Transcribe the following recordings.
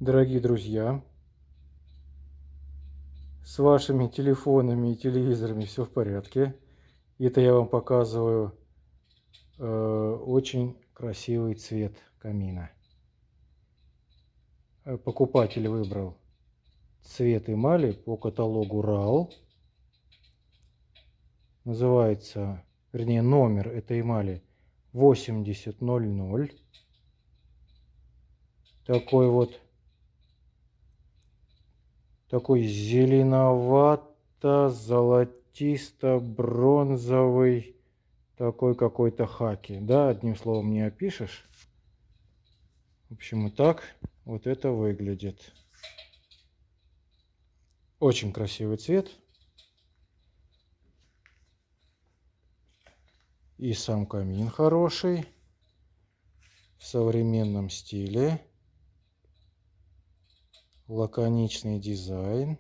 Дорогие друзья, с вашими телефонами и телевизорами все в порядке. Это я вам показываю очень красивый цвет камина. Покупатель выбрал цвет эмали по каталогу RAL. Называется, вернее, номер этой эмали 8000. Такой зеленовато-золотисто-бронзовый, такой какой-то хаки. Да, одним словом не опишешь. В общем, и так вот это выглядит. Очень красивый цвет. И сам камин хороший, в современном стиле. Лаконичный дизайн.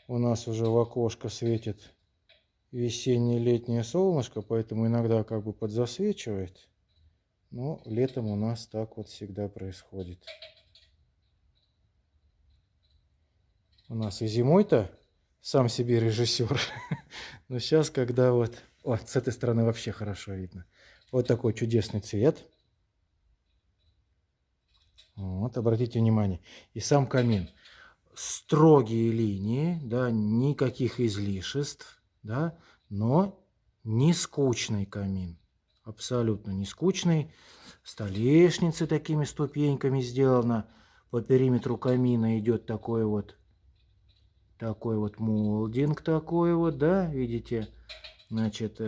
У нас уже в окошко светит весенне-летнее солнышко, поэтому иногда как бы подзасвечивает. Но летом у нас так вот всегда происходит. У нас и зимой-то сам себе режиссер. Но сейчас, когда вот с этой стороны вообще хорошо видно. Вот такой чудесный цвет. Вот, обратите внимание. И сам камин. Строгие линии, да, никаких излишеств, да, но не скучный камин. Абсолютно не скучный. Столешницы такими ступеньками сделано. По периметру камина идет такой вот молдинг такой вот, да, видите? Значит,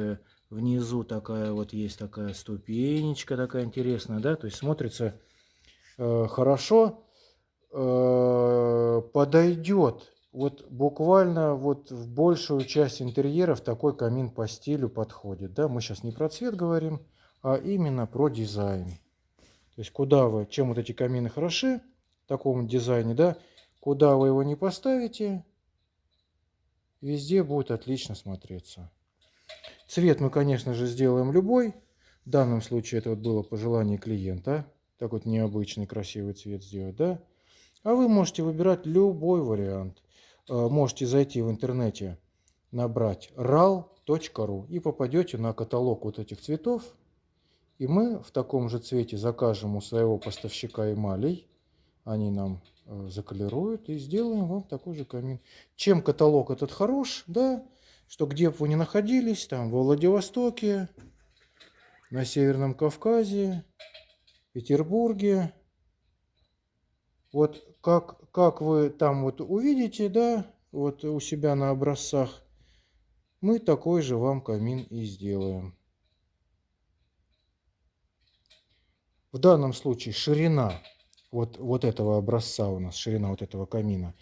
внизу такая вот есть такая ступенечка такая интересная, да, то есть смотрится хорошо, подойдет вот буквально вот в большую часть интерьеров такой камин по стилю подходит, да, мы сейчас не про цвет говорим, а именно про дизайн. То есть куда вы, чем вот эти камины хороши в таком дизайне, да, куда вы его не поставите, везде будет отлично смотреться. Цвет мы, конечно же, сделаем любой. В данном случае это вот было пожелание клиента. Так вот необычный красивый цвет сделать, да. А вы можете выбирать любой вариант. Можете зайти в интернете, набрать ral.ru и попадете на каталог вот этих цветов. И мы в таком же цвете закажем у своего поставщика эмалей. Они нам заколируют и сделаем вам такой же камин. Чем каталог этот хорош, да, что где бы вы ни находились, там во Владивостоке, на Северном Кавказе, Петербурге, вот как вы там вот увидите, да, вот у себя на образцах, мы такой же вам камин и сделаем. В данном случае ширина вот этого образца у нас, ширина вот этого камина,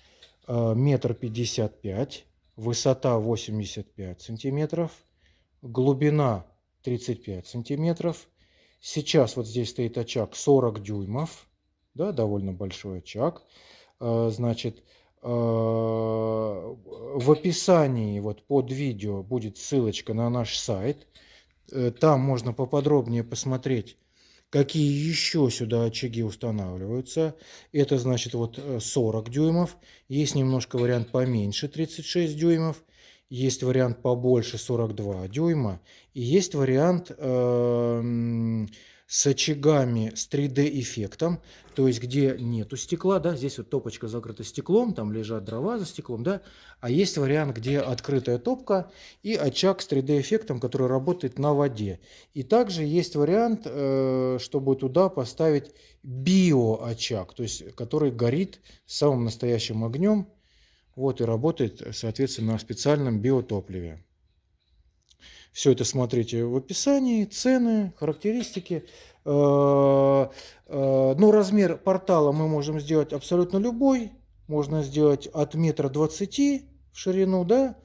1,55 м, высота 85 сантиметров, глубина 35 сантиметров. Сейчас вот здесь стоит очаг 40 дюймов, да, довольно большой очаг. Значит, в описании вот под видео будет ссылочка на наш сайт. Там можно поподробнее посмотреть, какие еще сюда очаги устанавливаются. Это значит вот 40 дюймов. Есть немножко вариант поменьше 36 дюймов. Есть вариант побольше 42 дюйма. И есть вариант с очагами с 3D-эффектом. То есть где нету стекла. Да, здесь вот топочка закрыта стеклом. Там лежат дрова за стеклом. Да. А есть вариант, где открытая топка и очаг с 3D-эффектом, который работает на воде. И также есть вариант, чтобы туда поставить биоочаг, то есть который горит самым настоящим огнем, вот, и работает, соответственно, на специальном биотопливе. Все это смотрите в описании, цены, характеристики. Ну, размер портала мы можем сделать абсолютно любой. Можно сделать от 1,20 м в ширину, да,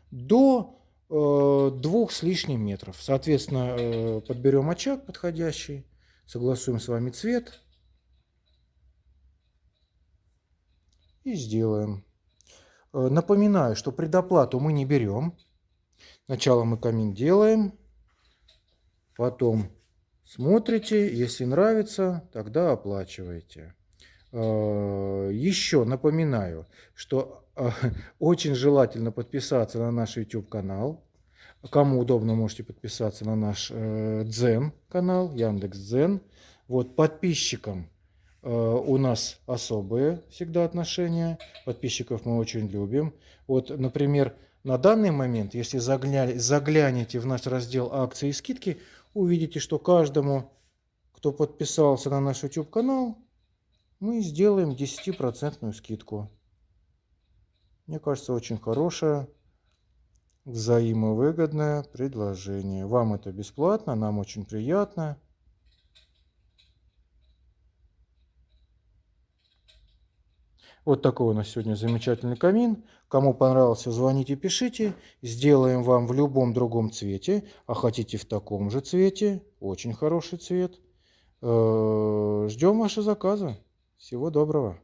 до 2 с лишним метров. Соответственно, подберем очаг подходящий, согласуем с вами цвет и сделаем. Напоминаю, что предоплату мы не берем. Сначала мы камин делаем, потом смотрите, если нравится, тогда оплачиваете. Еще напоминаю, что очень желательно подписаться на наш YouTube канал. Кому удобно, можете подписаться на наш Дзен канал, Яндекс.Дзен. Вот подписчикам у нас особые всегда отношения. Подписчиков мы очень любим. Вот, например, на данный момент, если заглянете в наш раздел акции и скидки, увидите, что каждому, кто подписался на наш YouTube канал, мы сделаем 10% скидку. Мне кажется, очень хорошее, взаимовыгодное предложение. Вам это бесплатно, нам очень приятно. Вот такой у нас сегодня замечательный камин. Кому понравился, звоните, пишите. Сделаем вам в любом другом цвете. А хотите в таком же цвете. Очень хороший цвет. Ждем ваши заказы. Всего доброго.